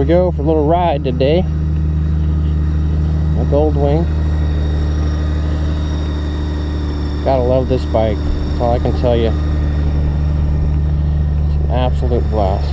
we go for a little ride today. A Goldwing. Gotta love this bike. That's all I can tell you. It's an absolute blast.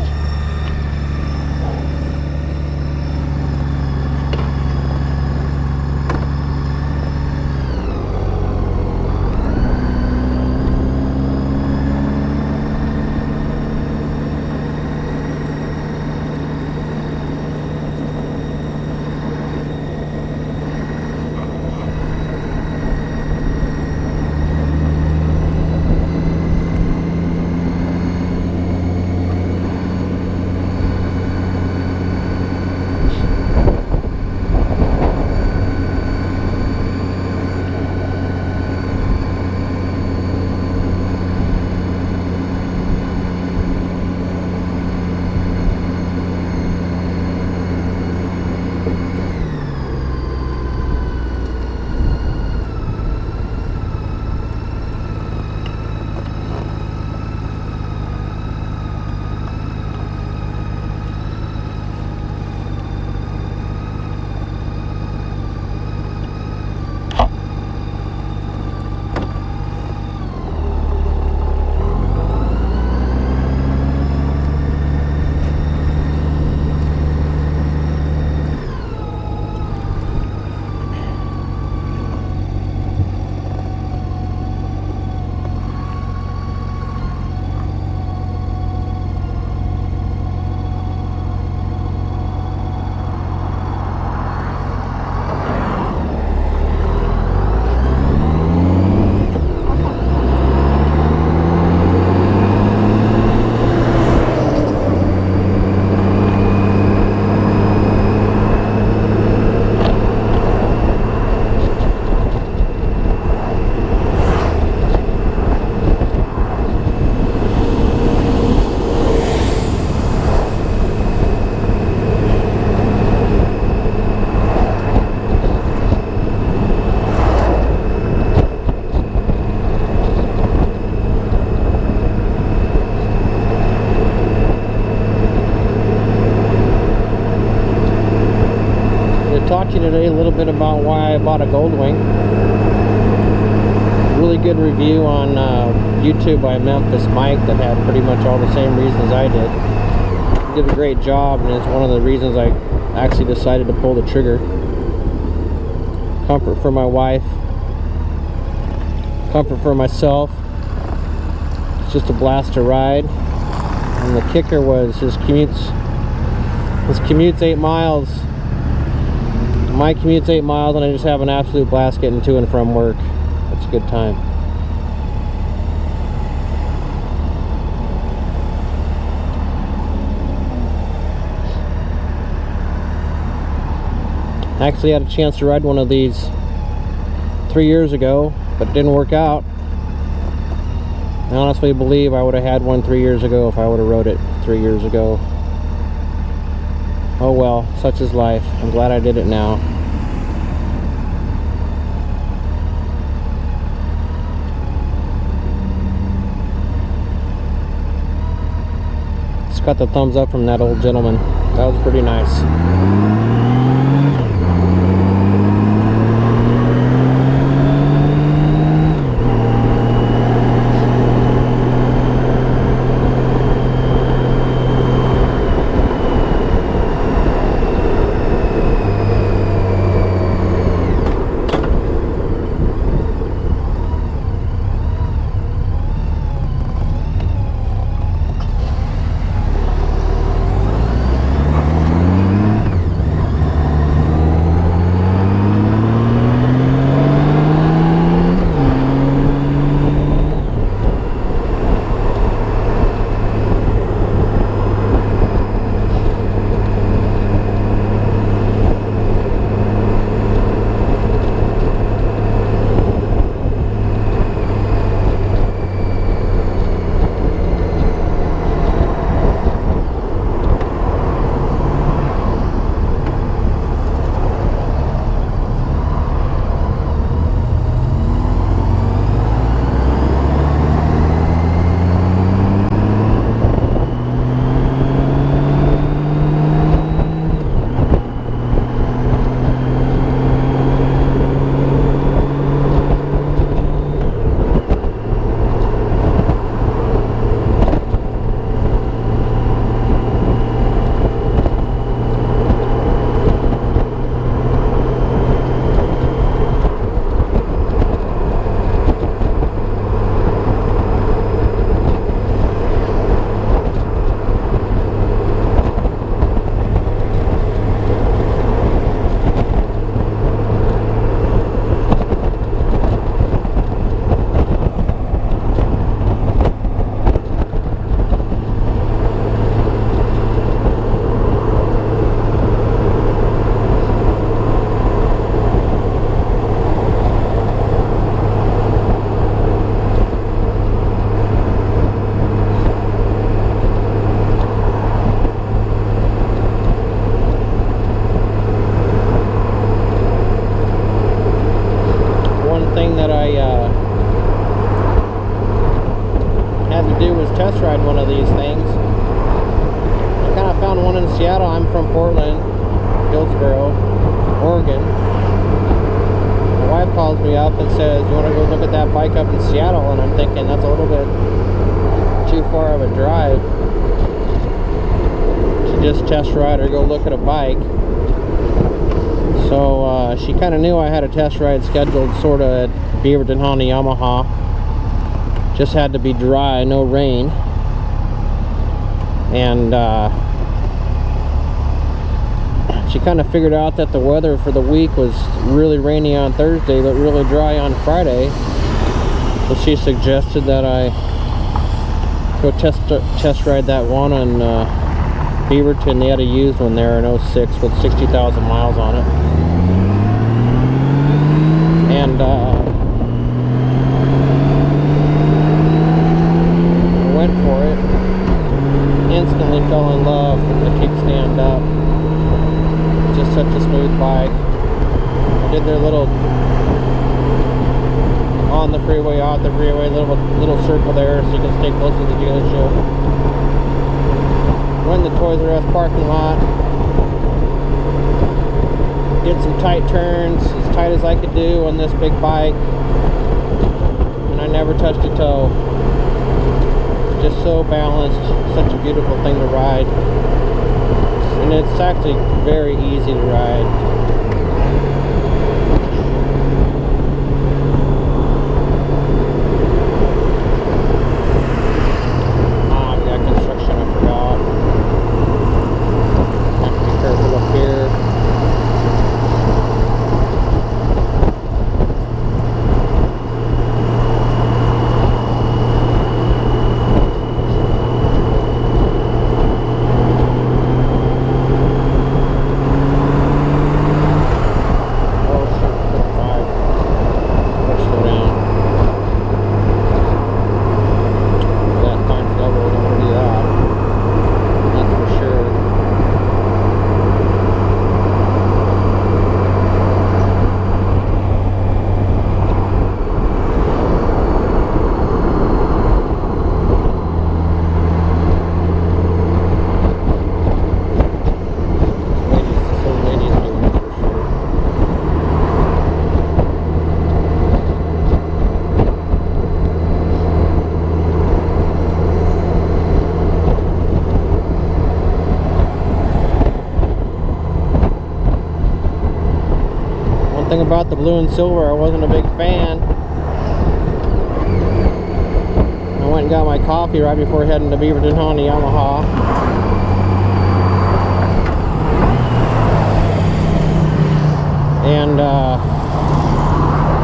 Talk to you today a little bit about why I bought a Goldwing. Really good review on YouTube by Memphis Mike that had pretty much all the same reasons I did. He did a great job, and it's one of the reasons I actually decided to pull the trigger. Comfort for my wife, comfort for myself. It's just a blast to ride. And the kicker was his commute's 8 miles. My commute's 8 miles, and I just have an absolute blast getting to and from work. It's a good time. I actually had a chance to ride one of these 3 years ago, but it didn't work out. I honestly believe I would have had one 3 years ago if I would have rode it 3 years ago. Oh well, such is life. I'm glad I did it now. Just got the thumbs up from that old gentleman. That was pretty nice. just test ride one of these things. I kind of found one in Seattle. I'm from Portland, Hillsboro, Oregon. My wife calls me up and says, you want to go look at that bike up in Seattle? And I'm thinking that's a little bit too far of a drive to just test ride or go look at a bike. So she kind of knew I had a test ride scheduled sort of at Beaverton Honda Yamaha. Just had to be dry, no rain. And she kind of figured out that the weather for the week was really rainy on Thursday but really dry on Friday. So she suggested that I go test ride that one on Beaverton. They had a used one there in 06 with 60,000 miles on it. And I went for it. Instantly fell in love from the kickstand up. Just such a smooth bike. I did their little on the freeway, off the freeway, little circle there so you can stay close to the dealership. Went in the Toys R Us parking lot. Did some tight turns, as tight as I could do on this big bike. And I never touched a toe. Just so balanced, such a beautiful thing to ride. And it's actually very easy to ride. Thing about the blue and silver, I wasn't a big fan. I went and got my coffee right before heading to Beaverton Honda Yamaha. And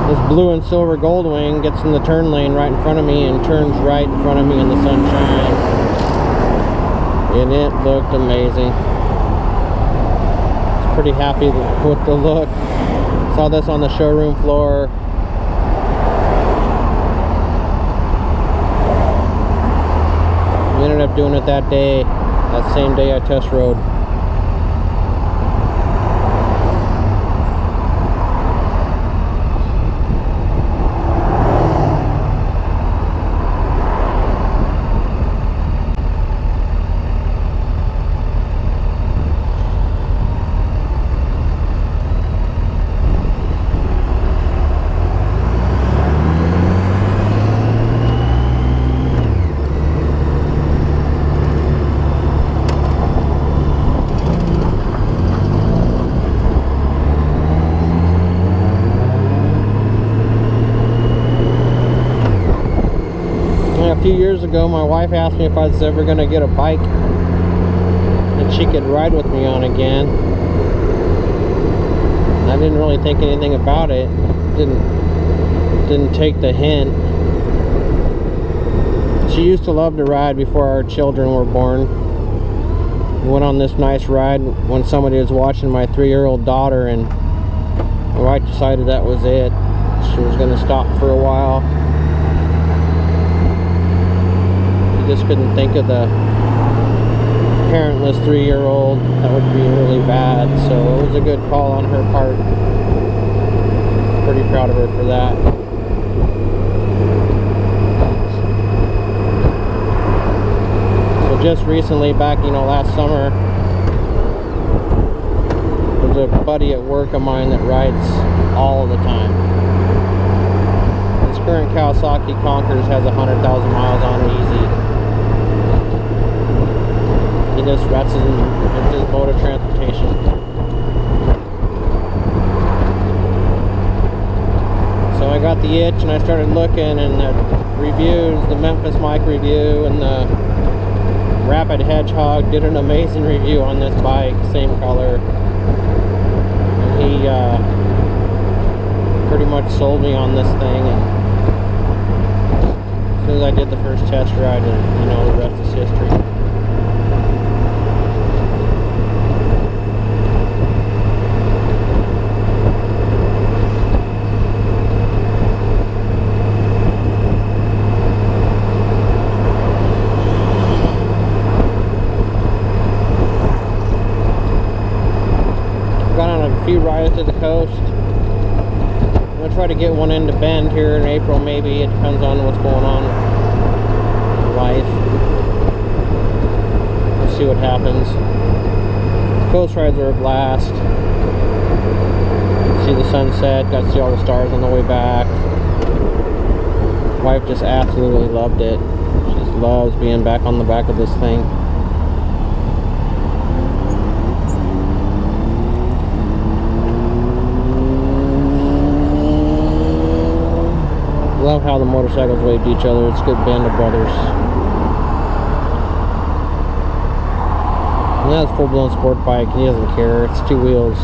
this blue and silver Goldwing gets in the turn lane right in front of me and turns right in front of me in the sunshine. And it looked amazing. I was pretty happy with the look. Saw this on the showroom floor. We ended up doing it that day, that same day I test rode. A few years ago, my wife asked me if I was ever going to get a bike that she could ride with me on again. I didn't really think anything about it. Didn't take the hint. She used to love to ride before our children were born. We went on this nice ride when somebody was watching my 3-year-old daughter, and my wife decided that was it. She was going to stop for a while. Just couldn't think of the parentless 3-year-old. That would be really bad. So it was a good call on her part. Pretty proud of her for that. just recently, back, you know, last summer, there's a buddy at work of mine that rides all the time. His current Kawasaki Conquers has 100,000 miles on it easy. He just that's his mode of transportation. So I got the itch and I started looking, and the reviews, the Memphis Mike review and the Rapid Hedgehog did an amazing review on this bike, same color. And he pretty much sold me on this thing. And as soon as I did the first test ride, and you know, the rest is history. Few rides to the coast. I'm gonna try to get one into Bend here in April, maybe. It depends on what's going on in life. We'll see what happens. Coast rides are a blast. See the sunset, got to see all the stars on the way back. Wife just absolutely loved it. She just loves being back on the back of this thing. Love how the motorcycles wave to each other. It's a good band of brothers. And that's a full-blown sport bike, and he doesn't care. It's two wheels.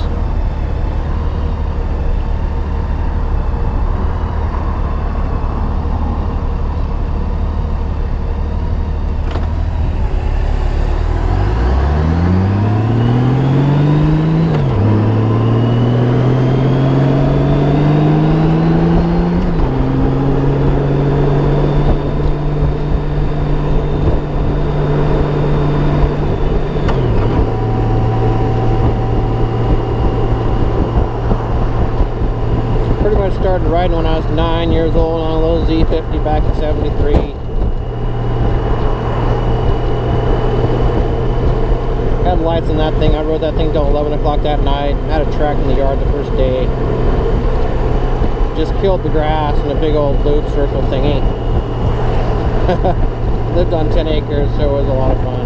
Started riding when I was 9 years old on a little Z50 back in '73. Had lights on that thing. I rode that thing till 11 o'clock that night. Had a track in the yard the first day. Just killed the grass in a big old loop circle thingy. Lived on 10 acres, so it was a lot of fun.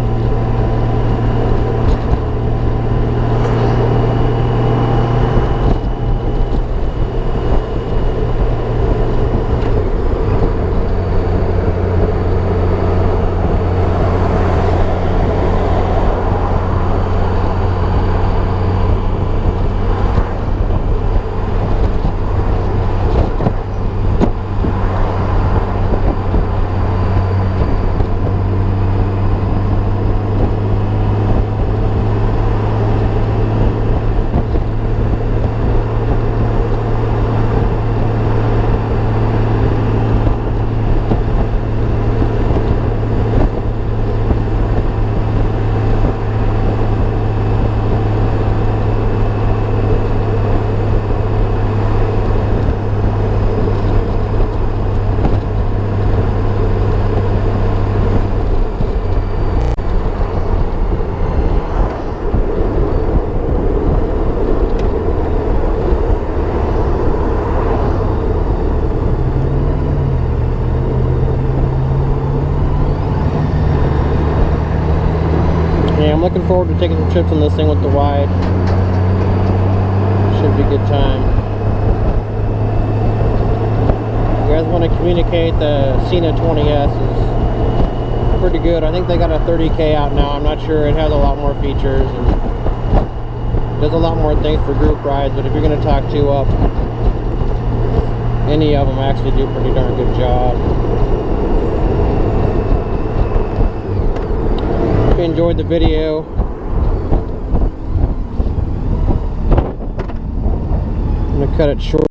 I'm looking forward to taking some trips on this thing with the wide. Should be a good time. If you guys want to communicate, the Cena 20S is pretty good. I think they got a 30K out now. I'm not sure. It has a lot more features and does a lot more things for group rides, but if you're going to talk two up, any of them actually do a pretty darn good job. If you enjoyed the video, I'm going to cut it short.